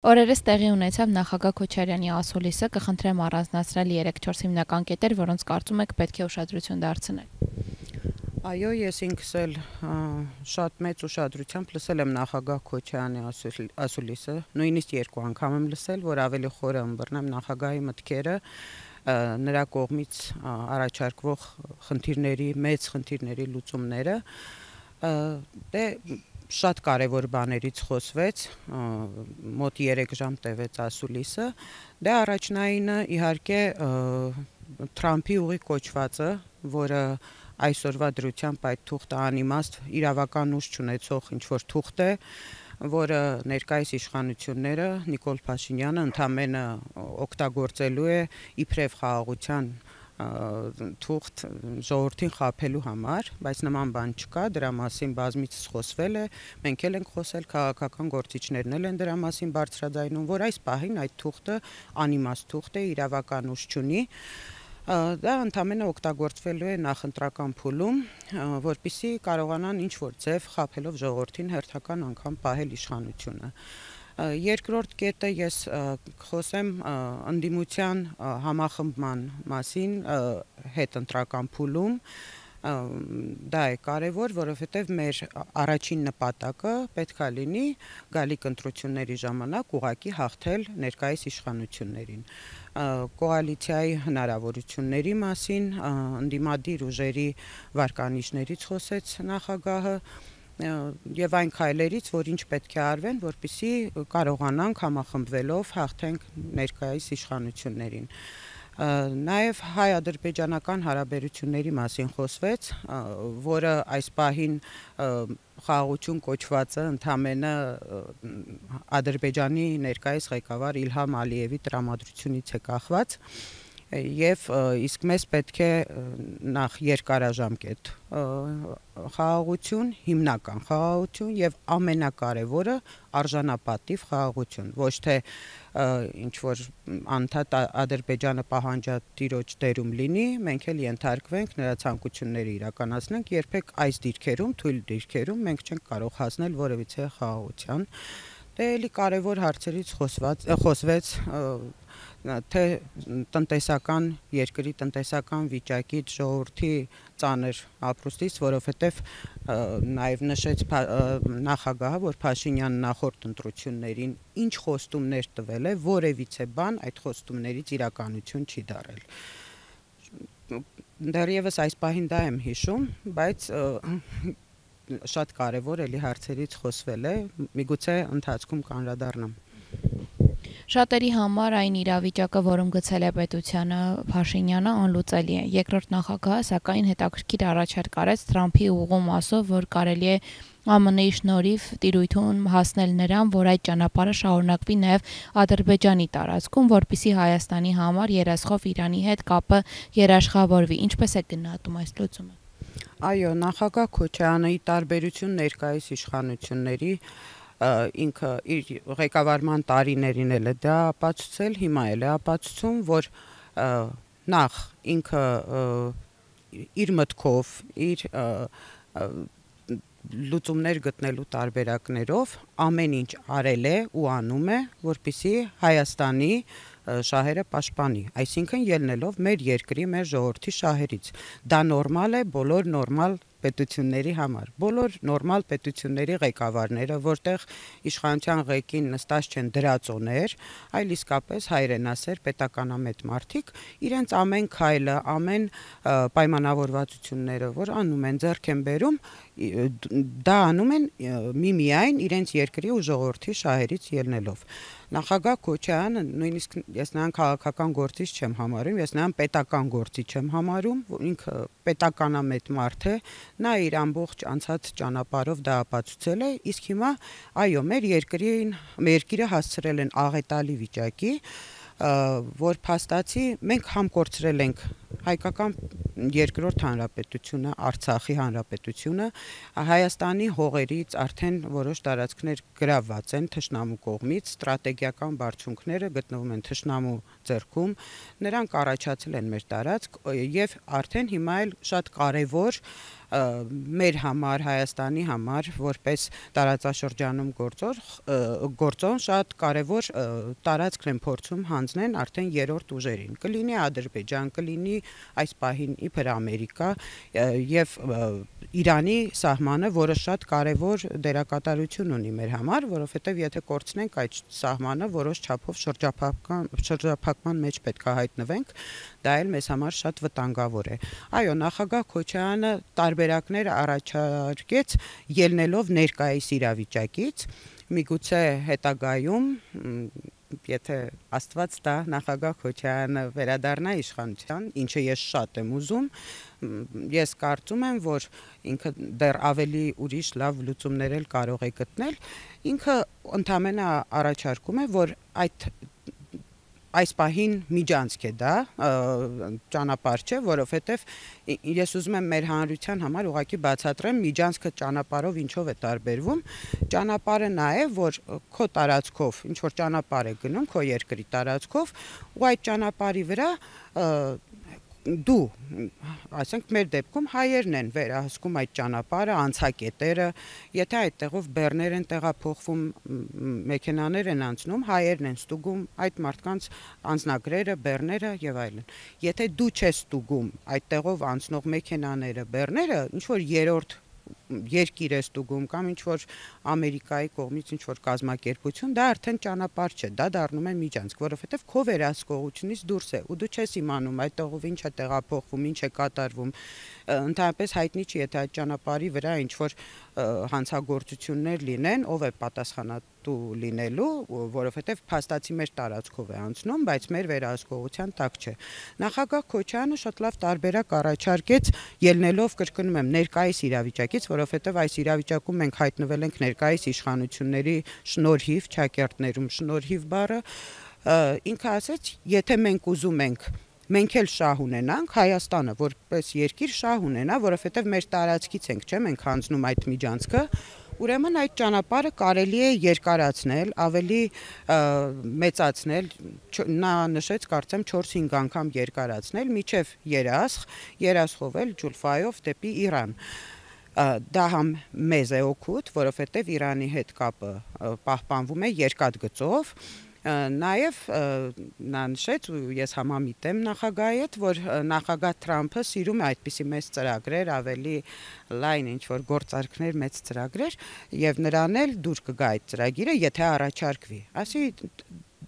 Օրերս տեղի ունեցավ նախագահ Քոչարյանի ասուլիսը, կխնդրեմ առանձնացնել 3-4 հիմնական կետեր, որոնց կարծում եք պետք է ուշադրություն դարձնել։ Այո, ես ինքս էլ շատ մեծ ուշադրությամբ լսել եմ նախագահ Քոչարյանի ասուլիսը, նույնիսկ 2 անգամ եմ լսել, որ ավելի խորը ըմբռնեմ նախագահի մտքերը, նրա կողմից առաջարկվող մեծ խնդիրների լուծումները, շատ կարևոր բաներից խոսվեց, մոտ 3 ժամ տևեց ասուլիսը, առաջնայինը իհարկե Թրամփի ուղիղ կոչվածը, որը այսօրվա դրությամբ այդ թուղթը անիմաստ իրավական ուժ չունեցող ինչ-որ թուղթ է, որը ներկայիս իշխանությունները Նիկոլ Փաշինյանը ընդամենը օգտագործելու է իբրև խաղաղության թուղթ ժողովրդին խաբելու համար, բայց նման բան չկա, դրա մասին բազմիցս խոսվել է, մենք էլ ենք խոսել, քաղաքական գործիչներն էլ են դրա մասին բարձրաձայնում, որ այս պահին այդ թուղթը անիմաստ թուղթ է, իրավական ուժ չունի, դա ընդամենը օգտագործվելու է նախընտրական փուլում, որպեսզի կարողանան ինչ-որ ձև խաբելով ժողովրդին հերթական անգամ պահել իշխանությունը։ Երկրորդ կետը ես խոսեմ ընդդիմության համախմբման մասին հետընտրական փուլում, դա է կարևոր, որովհետև մեր առաջին նպատակը պետք է լինի գալիք ընտրությունների ժամանակ ուղղակի հաղթել ներկայիս իշխանություններին։ Կոալիցիայի հնարավորությունների մասին, ընդդիմադիր ուժերի վարկանիշներից խոսեց նախագահը, եւ այն քայլերից, որ ինչ պետք է արվեն, որպեսզի կարողանանք համախմբվելով հաղթենք ներկայիս իշխանություններին։ Նաև հայ-ադրբեջանական հարաբերությունների մասին խոսվեց, որը այս պահին խաղաղություն կոչվածը ընդամենը Ադրբեջանի ներկայիս ղեկավար Իլհամ Ալիևի տրամադրությունից է կախված, եւ իսկ մեզ պետք է նախ երկարաժամկետ խաղաղություն, հիմնական խաղաղություն եւ ամենակարևորը արժանապատիվ խաղաղություն, ոչ թե ինչ-որ անդադ Ադրբեջանը պահանջատիրոջ դերում լինի, մենք էլ ենթարկվենք նրա ցանկությունները իրականացնենք, երբեք այս դիրքերում, թույլ դիրքերում մենք չենք կարող հասնել որևիցե խաղաղության։ Էլի կարևոր հարցերից խոսվեց, թե երկրի տնտեսական վիճակից, ժողովրդի ծանր ապրուստից, որովհետև նաև նշեց նախագահը, որ Փաշինյանը նախորդ ընտրություններին ինչ խոստումներ տվել է, որևիցե բան այդ խոստումներից իրականություն չի դառել։ Դեռևս այս պահին դա եմ հիշում, բայց շատ կարևոր էլի հարցերից խոսվել է, միգուցե ընթացքում կանդրադառնամ։ Շատերի համար այն իրավիճակը, որում գցել է պետությանը Փաշինյանը, անլուծելի է։ Երկրորդ նախագահը սակայն հետաքրքիր առաջարկ արեց Թրամփի ուղղում ասով, որ կարելի է ԱՄՆ-ի շնորհիվ տիրույթում հասնել նրան, որ այդ ճանապարհը շարունակվի նաև Ադրբեջանի տարածքում, որպեսզի Հայաստանի համար երաշխով Իրանի հետ կապը երաշխավորվի։ Ինչպես է գնահատում այս լուծումը։ Այո, նախագահ Քոչարյանը ի տարբերություն ներկայիս իշխանությունների ինքը իր ղեկավարման տարիներին էլ է դա ապացուցել, հիմա էլ է ապացուցում, որ նախ ինքը իր մտքով, իր լուծումներ գտնելու տարբերակներով ամեն ինչ արել է ու անում է, որպեսզի Հայաստանի շահերը պաշտպանի, այսինքն ելնելով մեր երկրի, մեր ժողովրդի շահերից։ Դա նորմալ է բոլոր նորմալ պետությունների համար, բոլոր նորմալ պետությունների ղեկավարները, որտեղ իշխանության ղեկին նստած չեն դրածոներ, այլ իսկապես հայրենասեր պետականամետ մարդիկ, իրենց ամեն քայլը, ամեն պայմանավորվածությունները, որ անում են, ձեռք են բերում, դա անում են միմիայն իրենց երկրի ու ժողովրդի շահերից ելնելով։ Նախագահ Քոչարյանը, նույնիսկ ես նրան քաղաքական գործիչ չեմ համարում, ես նրան պետական գործիչ եմ համարում, ինքը պետականամետ մարդ է, նա իր ամբողջ անցած ճանապարհով դա ապացուցել է, իսկ հիմա այո, մեր երկիրը հասցրել են աղետալի վիճակի, որ փաստացի մենք համ կորցրել ենք հայկական երկրորդ հանրապետությունը, Արցախի հանրապետությունը, Հայաստանի հողերից արդեն որոշ տարածքներ գրավված են թշնամու կողմից, ստրատեգիական բարձունքները գտնվում են թշնամու ձեռքում, նրանք առաջացել են մեր տարածք եւ արդեն հիմա էլ շատ կարեւոր մեր համար, Հայաստանի համար, որպես տարածաշրջանում գործոն շատ կարևոր տարածքն են փորձում հանձնեն արդեն երրորդ ուժերին։ Կլինի Ադրբեջան, կլինի այս պահին իբր Ամերիկա եւ Իրանի սահմանը, որը շատ կարևոր դերակատարություն ունի մեր համար, որովհետեւ եթե կորցնենք այդ սահմանը, որոշ չափով շրջափակման մեջ պետք է հայտնվենք, դա էլ մեզ համար շատ վտանգավոր է։ Այո, նախագահ Քոչարյանը տարբերակներ առաջարկեց ելնելով ներկայիս իրավիճակից, միգուցե հետագայում եթե Աստված տա նախագահ Քոչարյանը վերադառնա իշխանության, ինչը ես շատ եմ ուզում, ես կարծում եմ, որ ինքը դեռ ավելի ուրիշ լավ լուծումներ էլ կարող է գտնել, ինքը ընդամենը առաջարկում է, որ այս պահին միջանցք է դա, ճանապարհ չէ, որովհետև ես ուզում եմ մեր հանրության համար ուղղակի բացատրեմ միջանցքը ճանապարհով ինչով է տարբերվում։ Ճանապարհը նա է, որ քո տարածքով ինչ որ ճանապարհ է գնում, քո երկրի տարածքով, ու այդ ճանապարհի վրա դու, ասենք մեր դեպքում հայերն են վերահսկում այդ ճանապարհը, անցակետերը, եթե այդտեղով բեռներ են տեղափոխվում, մեքենաներ են անցնում, հայերն են ստուգում այդ մարդկանց անձնագրերը, բեռները եւ այլն։ Եթե դու չես ստուգում այդտեղով անցնող մեքենաները, բեռները, ինչ որ երրորդ երկիր է ստուգում կամ ինչ որ Ամերիկայի կողմից ինչ որ կազմակերպություն, դա արդեն ճանապարհ չէ, դա դառնում է միջանցք, որովհետև քո վերահսկողությունից դուրս է, ու դու չես իմանում այդտեղով ինչ է տեղափոխվում, ինչ է կատարվում, ընդհանրապես հայտնի չի, եթե այդ ճանապարհի վրա ինչ որ հանցագործություններ լինեն, ով է պատասխանատու լինելու, որովհետև փաստացի մեր տարածքով է անցնում, բայց մեր վերահսկողության տակ չէ։ Նախագահ Քոչարյանը շատ լավ տարբերակ առաջարկեց, ելնելով կրկնում եմ ներկայիս իրավիճակից, որովհետև այս իրավիճակում մենք հայտնվել ենք ներկայիս իշխանությունների շնորհիվ, ճակերտներում շնորհիվ բառը, ինքը ասեց, եթե մենք ուզում ենք մենք էլ շահ ունենանք, Հայաստանը որպես երկիր շահ ունենա, որովհետև մեր տարածքից ենք, չէ՞, մենք հանձնում այդ միջանցքը, ուրեմն այդ ճանապարհը կարելի է երկարացնել, ավելի մեծացնել, նա նշեց, կարծեմ 4-5 անգամ երկարացնել, մինչև Երասխով էլ Ջուլֆայով դեպի Իրան։ Դա համ մեզ է օգուտ, որովհետև Իրանի հետ կապը պահպանվում է երկաթգծով, նաև նա նշեց, ու ես համամիտեմ նախագահի հետ, որ նախագահ Թրամփը սիրում է այդպիսի մեծ ծրագրեր, ավելի լայն ինչ-որ գործարքներ, մեծ ծրագրեր, եւ նրան էլ դուր կգա այդ ծրագիրը, եթե առաջարկվի։ Ասի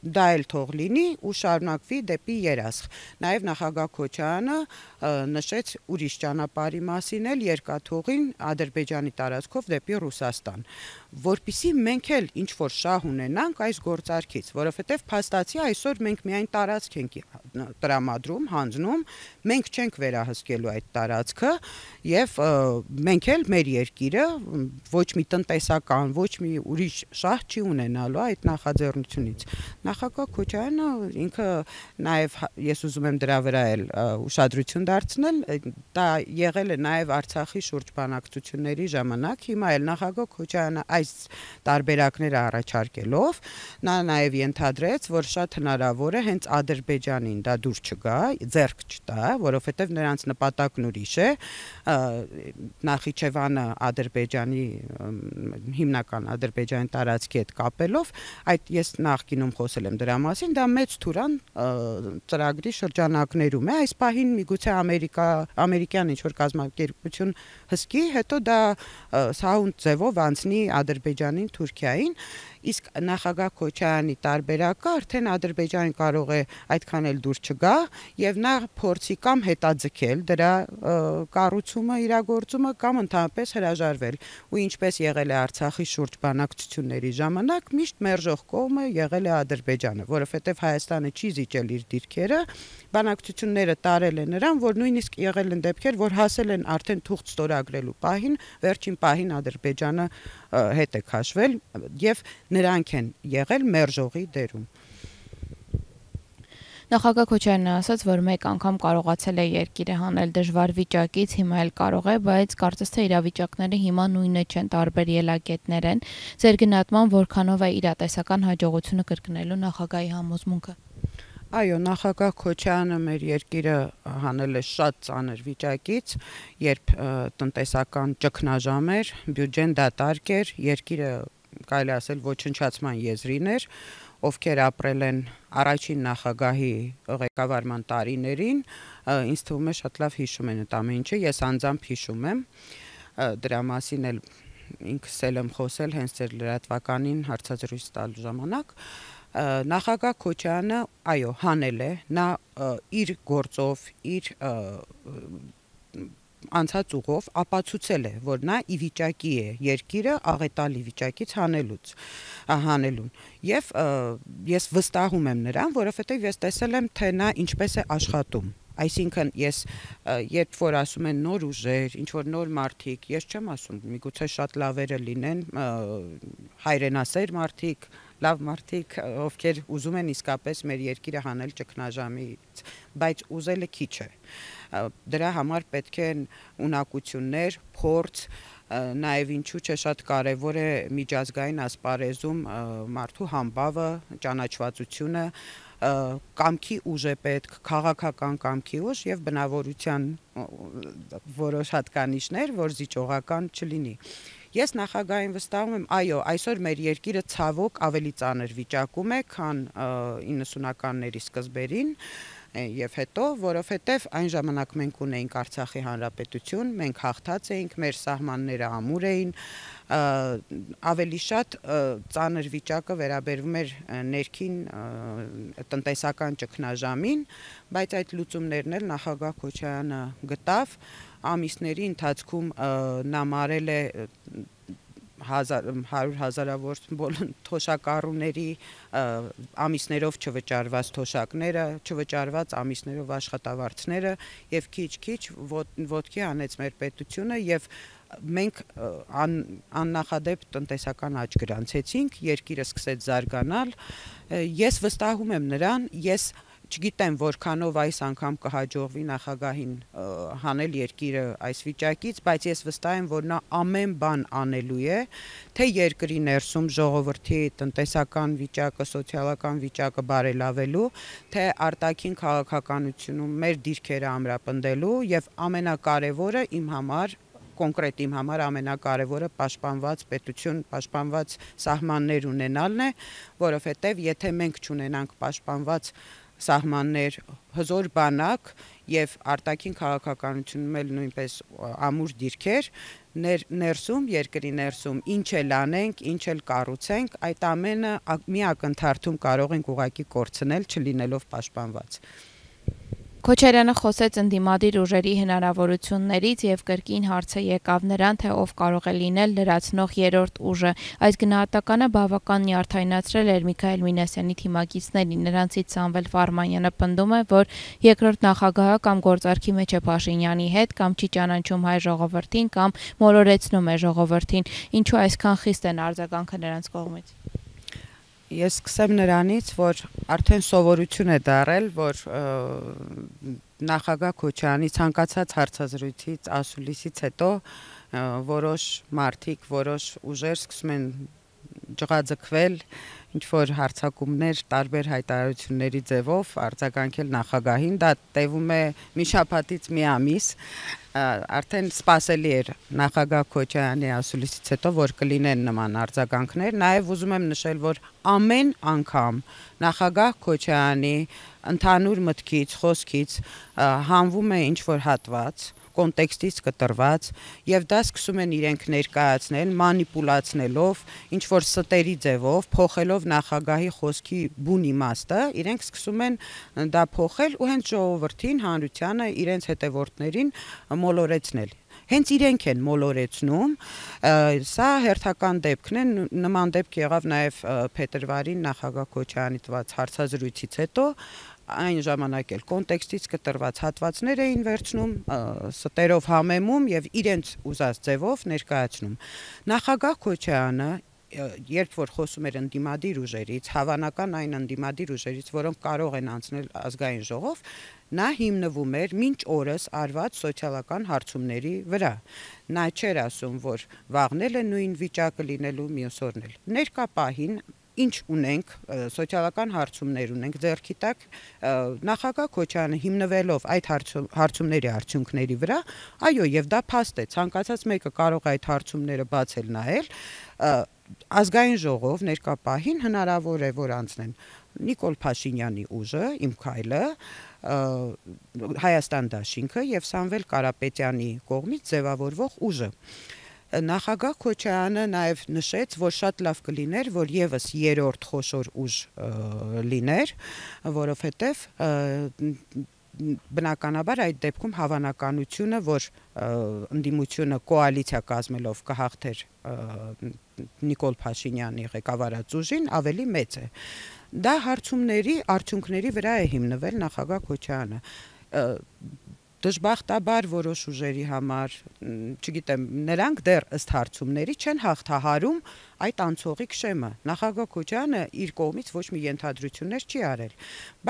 դա էլ թող լինի ու շարունակվի դեպի Երասխ։ Նաև նախագահ Քոչարյանը նշեց ուրիշ ճանապարհի մասին էլ երկաթուղին Ադրբեջանի տարածքով դեպի Ռուսաստան, որpիսի մենք էլ ինչ որ շահ ունենանք այս գործարքից, որովհետև փաստացի այսօր մենք միայն տարածք ենք տրամադրում, հանձնում, մենք չենք վերահսկելու այդ տարածքը եւ մենք էլ մեր երկիրը ոչ մի տնտեսական, ոչ մի ուրիշ շահ չի ունենալու այդ նախաձեռնությունից։ Նախագահ Քոչարյանը ինքը նաև ես ուզում եմ դրա վրա էլ ուշադրություն դարձնել, դա եղել է նաև Արցախի շուրջ բանակցությունների ժամանակ, հիմա էլ նախագահ Քոչարյանը այս տարբերակները առաջարկելով, նա նաև ենթադրեց, որ շատ հնարավոր է հենց Ադրբեջանին դա դուր չգա, ձեռք չտա, որովհետև նրանց նպատակն ուրիշ է, Նախիջևանը Ադրբեջանի հիմնական Ադրբեջանի տարածքի հետ կապելով, այդ ես նախկինում խոսել եմ դրա մասին, դա մեծ թուրան ծրագրի շրջանակներում է, այս պահին միգուցե ամերիկյան ինչ-որ կազմակերպություն հսկի, հետո դա սահուն ձևով անցնի Ադրբեջանին, Թուրքիային, իսկ նախագահ Քոչարյանի տարբերակը արդեն Ադրբեջանը կարող է այդքան էլ դուր չգա եւ նա փորձի կամ հետաձգել դրա կառուցումը, իրագործումը կամ ընդհանրապես հրաժարվել ու ինչպես եղել է Արցախի շուրջ բանակցությունների ժամանակ միշտ մերժող կողմը եղել է Ադրբեջանը, որովհետեւ Հայաստանը չի զիջել իր դիրքերը, բանակցությունները տարել են նրան, որ նույնիսկ եղել են դեպքեր, որ հասել են արդեն թուղթ ստորագրելու պահին, վերջին պահին Ադրբեջանը հետ է քաշվել եւ նրանք են եղել մերժողի դերում։ Նախագահ Քոչարյանը ասաց, որ մեկ անգամ կարողացել է երկիրը հանել դժվար վիճակից, հիմա էլ կարող է, բայց կարծես թե իրավիճակները հիմա նույնը չեն, տարբեր ելակետներ են։ Ձեր գնահատման որքանով է իրատեսական հաջողությունը կրկնելու նախագահի համոզմունքը։ Այո, նախագահ Քոչարյանը մեր երկիրը հանել է շատ ծանր վիճակից, երբ տնտեսական ճգնաժամ էր, բյուջեն դատարկ էր, երկիրը կարելի ասել ոչնչացման եզրին էր, ովքեր ապրել են առաջին նախագահի ղեկավարման տարիներին, ինձ թվում է շատ լավ հիշում են այդ ամեն ինչը, ես անձամբ հիշում եմ, դրա մասին էլ ինքս էլ եմ խոսել հենց ձեր լրատվականին հարցազրույց տալու ժամանակ, նախագահ Քոչարյանը այո հանել է, նա իր գործով, իր անցած ուղով ապացուցել է, որ նա ի վիճակի է երկիրը աղետալի վիճակից հանելուն եւ ես վստահում եմ նրան, որովհետեւ ես տեսել եմ, թե նա ինչպես է աշխատում. Այսինքն ես երբ որ ասում են նոր ուժեր, ինչ որ նոր մարդիկ, ես չեմ ասում, միգուցե շատ լավերը լինեն, հայրենասեր մարդիկ, լավ մարդիկ, ովքեր ուզում են իսկապես մեր երկիրը հանել ճգնաժամից, բայց ուզելը քիչ է։ Դրա համար պետք են ունակություններ, փորձ, նաև ինչու՞ չէ շատ կարևոր է միջազգային ասպարեզում մարդու համբավը, ճանաչվածությունը, կամքի ուժ է պետք, քաղաքական կամքի ուժ եւ բնավորության որոշ հատկանիշներ, որ զիջողական չլինի։ Ես նախագահին վստահում եմ, այո, այսօր մեր երկիրը ցավոք ավելի ծանր վիճակում է, քան 90-ականների սկզբերին եւ հետո, որովհետեւ այն ժամանակ մենք ունեինք Արցախի հանրապետություն, մենք հաղթած էինք, մեր սահմանները ամուր էին, ավելի շատ ծանր վիճակը վերաբերվում էր ներքին տնտեսական ճգնաժամին, բայց այդ լուծումներն էլ նախագահ Քոչարյանը գտավ, ամիսների ընթացքում նա մարել է 100,000-ավոր թոշակառուների ամիսներով չվճարված թոշակները, չվճարված ամիսներով աշխատավարձները եւ քիչ-քիչ ոտքի հանեց մեր պետությունը եւ մենք աննախադեպ տնտեսական աճ գրանցեցինք, երկիրը սկսեց զարգանալ, ես վստահում եմ նրան, ես չգիտեմ որքանով այս անգամ կհաջողվի նախագահին հանել երկիրը այս վիճակից, բայց ես վստահ եմ, որ նա ամեն բան անելու է, թե երկրի ներսում ժողովրդի տնտեսական վիճակը, սոցիալական վիճակը բարելավելու, թե արտաքին քաղաքականությունում մեր դիրքերը ամրապնդելու եւ ամենակարևորը իմ համար կոնկրետ իմ համար ամենակարևորը պաշտպանված պետություն, պաշտպանված սահմաններ ունենալն է, որովհետև եթե մենք չունենանք պաշտպանված սահմաններ, հզոր բանակ եւ արտաքին քաղաքականությունում էլ նույնպես ամուր դիրքեր, ներսում, երկրի ներսում ինչ էլ անենք, ինչ էլ կառուցենք, այդ ամենը մի ակնթարթում կարող ենք ուղղակի կորցնել, չլինելով պաշտպանված։ Քոչարյանը խոսեց ընդդիմադիր ուժերի հնարավորություններից եւ կրկին հարցը եկավ նրան, թե ով կարող է լինել լրացնող երրորդ ուժը։ Այս գնահատականը բավական նյարդայնացրել էր Միքայել Մինասյանի թիմակիցներին, նրանցից Սամվել Ֆարմանյանը պնդում է, որ երկրորդ նախագահը կամ գործարքի մեջ է Փաշինյանի հետ, կամ չի ճանաչում հայ ժողովրդին, կամ մոլորեցնում է ժողովրդին։ Ինչու այսքան խիստ են արձագանքը նրանց կողմից։ Ես սկսեմ նրանից, որ արդեն սովորություն է դարել, որ նախագահ Քոչարյանի ցանկացած հարցազրույցից, ասուլիսից հետո որոշ մարդիկ, որոշ ուժեր սկսում են ջղաձգվել, ինչ որ հարցակումներ, տարբեր հայտարարությունների ձևով արձագանքել նախագահին, դա տևում է մի շաբաթից մի ամիս, արդեն սպասելի էր նախագահ Քոչարյանի ասուլիսից հետո, որ կլինեն նման արձագանքներ, նաև ուզում եմ նշել, որ ամեն անգամ նախագահ Քոչարյանի ընդհանուր մտքից, խոսքից հանվում է ինչ որ հատված, կոնտեքստից կտրված եւ դա սկսում են իրենք ներկայացնել մանիպուլացնելով, ինչ որ ստերի ձևով, փոխելով նախագահի խոսքի բուն իմաստը, իրենք սկսում են դա փոխել ու հենց ժողովրդին, հանրությանը, իրենց հետևորդներին մոլորեցնել։ Հենց իրենք են մոլորեցնում, սա հերթական դեպքն է, նման դեպք եղավ նաև փետրվարին նախագահ Քոչարյանի տված հարցազրույցից հետո, այն ժամանակ էլ կոնտեքստից կտրված հատվածներ էին վերցնում, ստերով համեմում եւ իրենց ուզած ձևով ներկայացնում։ Նախագահ Քոչարյանը երբ որ խոսում էր ընդդիմադիր ուժերից, հավանական այն ընդդիմադիր ուժերից, որոնք կարող են անցնել ազգային ժողով, նա հիմնվում էր մինչ օրս արված սոցիալական հարցումների վրա։ Նա չէր ասում, որ վաղն էլ է նույն վիճակը լինելու, մյուս օրն էլ։ Ներկա պահին ինչ ունենք, սոցիալական հարցումներ ունենք, ձեռքի տակ նախագահ Քոչարյանը հիմնվելով այդ հարցումների արդյունքների վրա, այո, եւ դա փաստ է, ցանկացած մեկը կարող է այդ հարցումները բացել նայել, ազգային ժողով ներկա պահին հնարավոր է որ անցնեն Նիկոլ Փաշինյանի ուժը, Իմ քայլը, Հայաստան դաշինքը եւ Սամվել Կարապետյանի կողմից ձևավորվող ուժը։ Նախագահ Քոչարյանը նաև նշեց, որ շատ լավ կլիներ, որ եւս երրորդ խոշոր ուժ լիներ, որովհետեւ բնականաբար այդ դեպքում հավանականությունը, որ ընդդիմությունը կոալիցիա կազմելով կհաղթեր Նիկոլ Փաշինյանի ղեկավարած ուժին, ավելի մեծ է։ Դա հարցումների արդյունքների վրա է հիմնվել նախագահ Քոչարյանը։ Դժբախտաբար որոշ ուժերի համար, չգիտեմ, նրանք դեռ ըստ հարցումների չեն հաղթահարում այդ անցողիկ շեմը։ Նախագահ Քոչարյանը իր կողմից ոչ մի ենթադրություններ չի արել,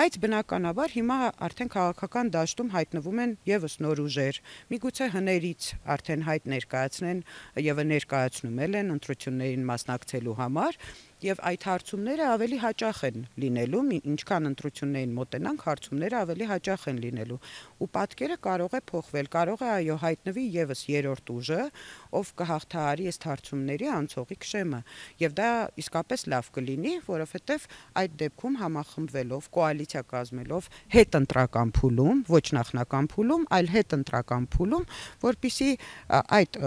բայց բնականաբար հիմա արդեն քաղաքական դաշտում հայտնվում են եւս նոր ուժեր։ Միգուցե հներից արդեն հայտ ներկայացնեն եւ ներկայացնում են ընտրություններին մասնակցելու համար։ Եվ այդ հարցումները ավելի հաճախ են լինելու, ինչքան ընտրություններին մոտենանք, հարցումները ավելի հաճախ են լինելու։ Ու պատկերը կարող է փոխվել, կարող է այո հայտնվի եւս երրորդ ուժը, ով կհաղթահարի այս հարցումների անցողիկ շեմը։ Եվ դա իսկապես լավ կլինի, որովհետեւ այդ դեպքում համախմբվելով, կոալիցիա կազմելով հետընտրական փուլում, ոչ նախնական փուլում, այլ հետընտրական փուլում, որպեսզի այդ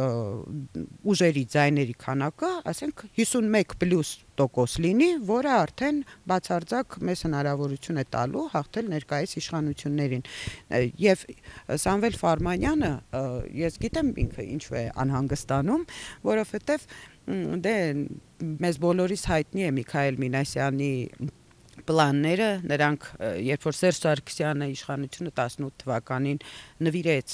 ուժերի ձայների քանակը, ասենք 51+ լինի, որը արդեն բացարձակ մեզ հնարավորություն է տալու հաղթել ներկայիս իշխանություններին։ Եվ Սամվել Ֆարմանյանը, ես գիտեմ ինքը ինչու է անհանգստանում, որովհետև դե մեզ բոլորիս հայտնի է Միքայել Մինասյանի պլանները, նրանք երբ որ Սերժ Սարգսյանը իշխանությունը 18 թվականին նվիրեց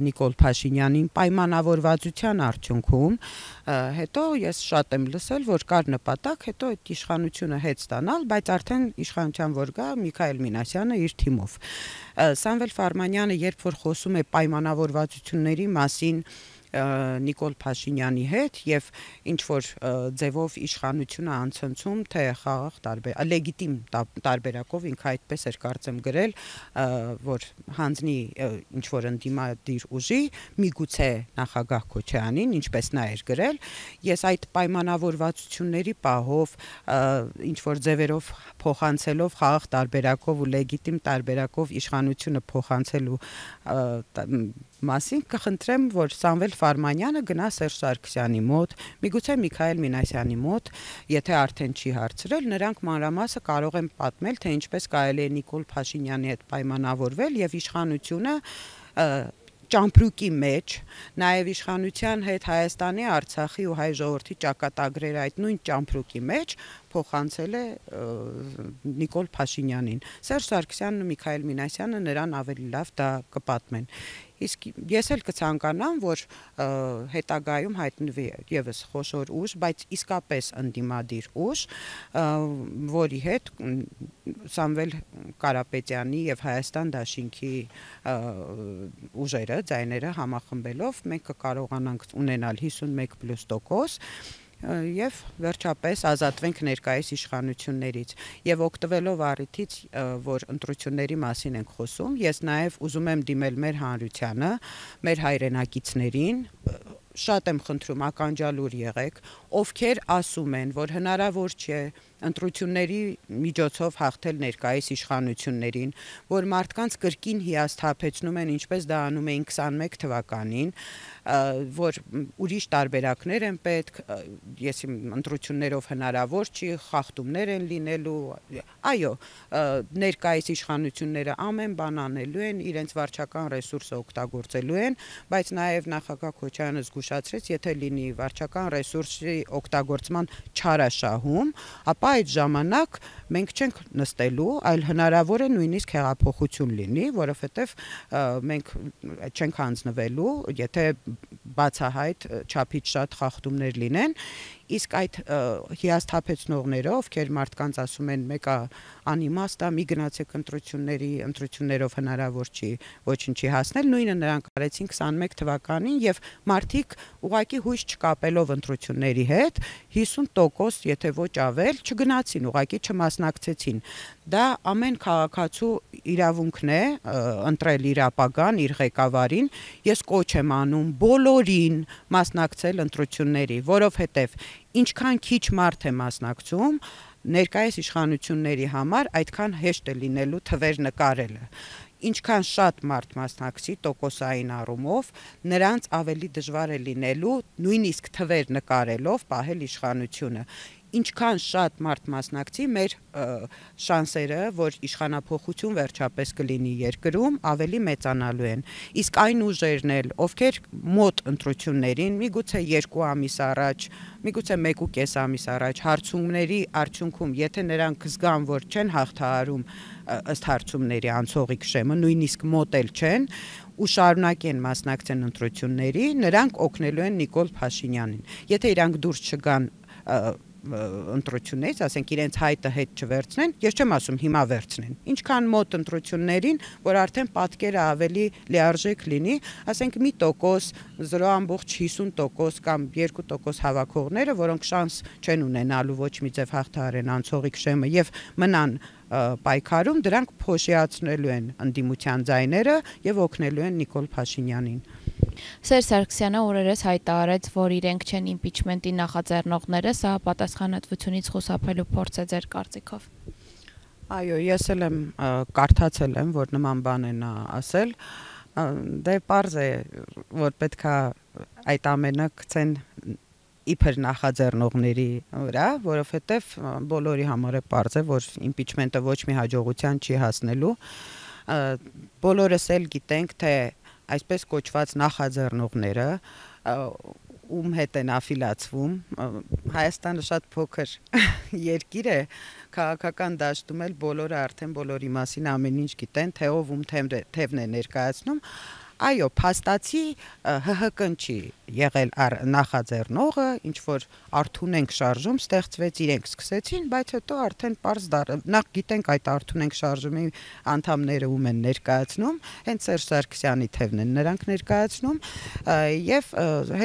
Նիկոլ Փաշինյանին պայմանավորվածության արդյունքում, հետո ես շատ եմ լսել, որ կար նպատակ հետո այդ իշխանությունը հետ ստանալ, բայց արդեն իշխանության որ գա Միքայել Մինասյանը իր թիմով։ Սամվել Ֆարմանյանը երբ որ խոսում է պայմանավորվածությունների մասին Նիկոլ Փաշինյանի հետ եւ ինչ որ ձևով իշխանությունը անցնցում թե խաղաղ լեգիտիմ տարբերակով ինքը այդպես էր կարծեմ գրել, որ հանձնի ինչ որ ընդդիմադիր ուժի միգուցե նախագահ Քոչարյանին, ինչպես նա էր գրել, ես այդ պայմանավորվածությունների պահով ինչ որ ձևերով փոխանցելով խաղաղ տարբերակով ու լեգիտիմ տարբերակով իշխանությունը փոխանցելու մասին կխնդրեմ, որ Սամվել Ֆարմանյանը գնա Սերժ Սարգսյանի մոտ, միգուցե Միքայել Մինասյանի մոտ, եթե արդեն չի հարցրել, նրանք մանրամասը կարող են պատմել, թե ինչպես կարելի է Նիկոլ Փաշինյանի հետ պայմանավորվել եւ իշխանությունը ճամպրուկի մեջ, նաև իշխանության հետ Հայաստանի, Արցախի ու հայ ժողովրդի ճակատագրերը այդ նույն ճամպրուկի մեջ փոխանցել է Նիկոլ Փաշինյանին։ Սերժ Սարգսյանն ու Միքայել Մինասյանը նրան ավելի լավ դա կպատմեն։ Իսկ ես էլ կցանկանամ, որ հետագայում հայտնվի եւս խոշոր ուժ, բայց իսկապես ընդդիմադիր ուժ, որի հետ Սամվել Կարապետյանի եւ Հայաստան դաշինքի ուժերը, ձայները համախմբելով մենք կկարողանանք ունենալ 51+% եւ վերջապես ազատվենք ներկայիս իշխանություններից եւ օգտվելով առիթից, որ ընտրությունների մասին ենք խոսում, ես նաեւ ուզում եմ դիմել մեր հանրությանը, մեր հայրենակիցներին, շատ եմ խնդրում ականջալուր եղեք, ովքեր ասում են, որ հնարավոր չէ ընտրությունների միջոցով հաղթել ներկայիս իշխանություններին, որ մարդկանց կրկին հիասթափեցնում են, ինչպես դա անում էին 21 թվականին, որ ուրիշ տարբերակներ են պետք, ես ընտրություններով հնարավոր չի, խախտումներ են լինելու, այո, ներկայիս իշխանությունները ամեն բան անելու են, իրենց վարչական ռեսուրսը օգտագործելու են, բայց նաև նախագահ Քոչարյանը զգուշացրեց, եթե լինի վարչական ռեսուրսի օգտագործման չարաշահում, ապա այդ ժամանակ մենք չենք նստելու, այլ հնարավոր է նույնիսկ հեղափոխություն լինի, որովհետև մենք չենք հանձնվելու, եթե բացահայտ չափից շատ խախտումներ լինեն, իսկ այդ հիասթափեցնողները, ովքեր մարդկանց ասում են մեկը անիմաստ է, մի գնացեք ընտրություններով հնարավոր չի ոչինչի հասնել, նույնը նրանք արեցին 21 թվականին եւ մարդիկ ուղղակի հույս չկապելով ընտրությունների հետ 50%, եթե ոչ ավել, չգնացին, ուղղակի չմասնակցեցին։ Դա ամեն քաղաքացու իրավունքն է ընտրել իր ապագան, իր ղեկավարին։ Ես կոչ եմ անում բոլորին մասնակցել ընտրությունների, որովհետև ինչքան քիչ մարդ է մասնակցում, ներկայիս իշխանությունների համար այդքան հեշտ է լինելու թվեր նկարելը։ Ինչքան շատ մարդ մասնակցի տոկոսային առումով, նրանց ավելի դժվար է լինելու նույնիսկ թվեր նկարելով պահել իշխանությունը։ Ինչքան շատ մարդ մասնակցի, մեր շանսերը, որ իշխանափոխություն վերջապես կլինի երկրում, ավելի մեծանալու են։ Իսկ այն ուժերն էլ, ովքեր մոտ ընտրություններին, միգուցե 2 ամիս առաջ, միգուցե 1.5 ամիս առաջ հարցումների արդյունքում, եթե նրանք զգան, որ չեն հաղթահարում ըստ հարցումների անցողիկ շեմը, նույնիսկ մոտ էլ չեն, ու շարունակեն մասնակցեն ընտրությունների, նրանք օգնելու են Նիկոլ Փաշինյանին։ Եթե իրանք դուրս չգան ընտրություններից, ասենք իրենց հայտը հետ չվերցնեն, ես չեմ ասում հիմա վերցնեն, ինչքան մոտ ընտրություններին, որ արդեն պատկերը ավելի լիարժեք լինի, ասենք մի տոկոս, 0.50% կամ 2% հավաքողները, որոնք շանս չեն ունենալու ոչ մի ձև հաղթահարեն անցողիկ շեմը եւ մնան պայքարում, դրանք փոշիացնելու են ընդդիմության ձայները եւ օգնելու են Նիկոլ Փաշինյանին։ Սերժ Սարգսյանը օրերս հայտարարեց, որ իրենք չեն իմպիչմենտի նախաձեռնողները, սա պատասխանատվությունից խուսափելու փորձ է ձեր կարծիքով։ Այո, ես էլ եմ կարդացել եմ, որ նման բան են ասել, դե պարզ է, որ պետքա այդ ամենը գցեն իբր նախաձեռնողների վրա, որովհետև բոլորի համար է պարզ է, որ իմպիչմենտը ոչ մի հաջողության չի հասնելու, բոլորս էլ գիտենք, թե այսպես կոչված նախաձեռնողները ում հետ են աֆիլացվում, Հայաստանը շատ փոքր երկիր է, քաղաքական դաշտում էլ բոլորը արդեն բոլորի մասին ամեն ինչ գիտեն, թե ով ում թևն է ներկայացնում, այո, փաստացի ՀՀԿ-ն չի եղել նախաձեռնողը, ինչ որ Արթուն ենք շարժում ստեղծվեց, իրենք սկսեցին, բայց հետո արդեն պարզ նախ գիտենք այդ Արթուն ենք շարժումի անդամները ում են ներկայացնում, հենց Սերժ Սարգսյանի թևն են նրանք ներկայացնում, եւ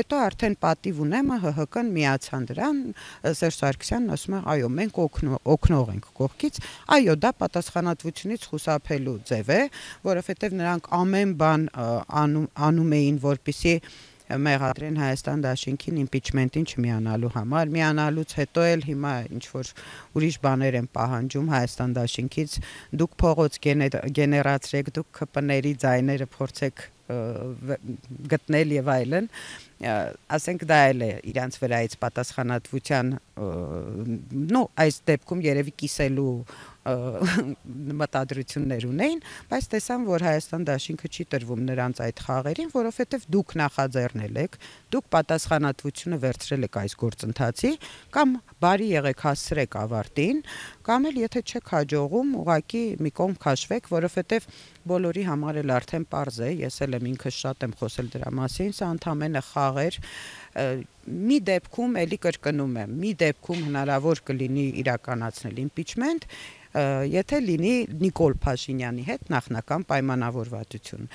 հետո արդեն պատիվ ունեմը ՀՀԿ-ն միացան դրան, Սերժ Սարգսյանն ասում է, այո, մենք օգնող ենք կողքից, այո, դա պատասխանատվությունից խուսափելու ձև է, որովհետեւ նրանք ամեն բան անում էին, որպեսզի մեղադրեն Հայաստան դաշինքին իմպիչմենտին չմիանալու համար, միանալուց հետո էլ հիմա ինչ որ ուրիշ բաներ են պահանջում Հայաստան դաշինքից, դուք փողոց գեներացրեք, դուք ԿՊ-ների ձայները փորձեք գտնել եւ այլն, ասենք դա էլ է իրանց վրայից պատասխանատվության, այս դեպքում երևի կիսելու մտադրություններ ունեին, բայց տեսան, որ Հայաստան դաշինքը չի տրվում նրանց այդ խաղերին, որովհետև դուք նախաձեռնել եք, դուք պատասխանատվությունը վերցրել եք այս գործընթացի, կամ բարի եղեք հասցրեք ավարտին, կամ էլ եթե չեք հաջողում, ուղղակի մի կողմ քաշվեք, որովհետև բոլորի համար էլ արդեն պարզ է, ես էլ եմ ինքս շատ եմ խոսել դրա մասին, սա ընդամենը խաղ էր, մի դեպքում էլի կրկնում եմ, մի դեպքում հնարավոր կլինի իրականացնել իմպիչմենտ, եթե լինի Նիկոլ Փաշինյանի հետ նախնական պայմանավորվածություն։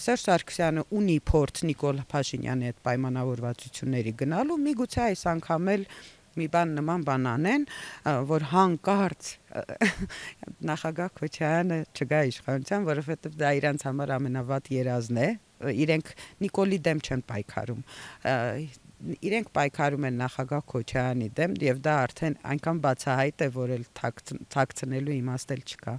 Սերժ Սարգսյանը ունի փորձ Նիկոլ Փաշինյանի հետ պայմանավորվածությունների գնալու, միգուցե այս անգամ էլ մի բան նման բան անեն, որ հանկարծ նախագահ Քոչարյանը չգա իշխանության, որովհետև դա իրանց համար ամենավատ երազն է, իրենք Նիկոլի դեմ չեն պայքարում, իրենք պայքարում են նախագահ Քոչարյանի դեմ եւ դա արդեն այնքան բացահայտ է, որ էլ թաքցնելու իմաստ էլ չկա։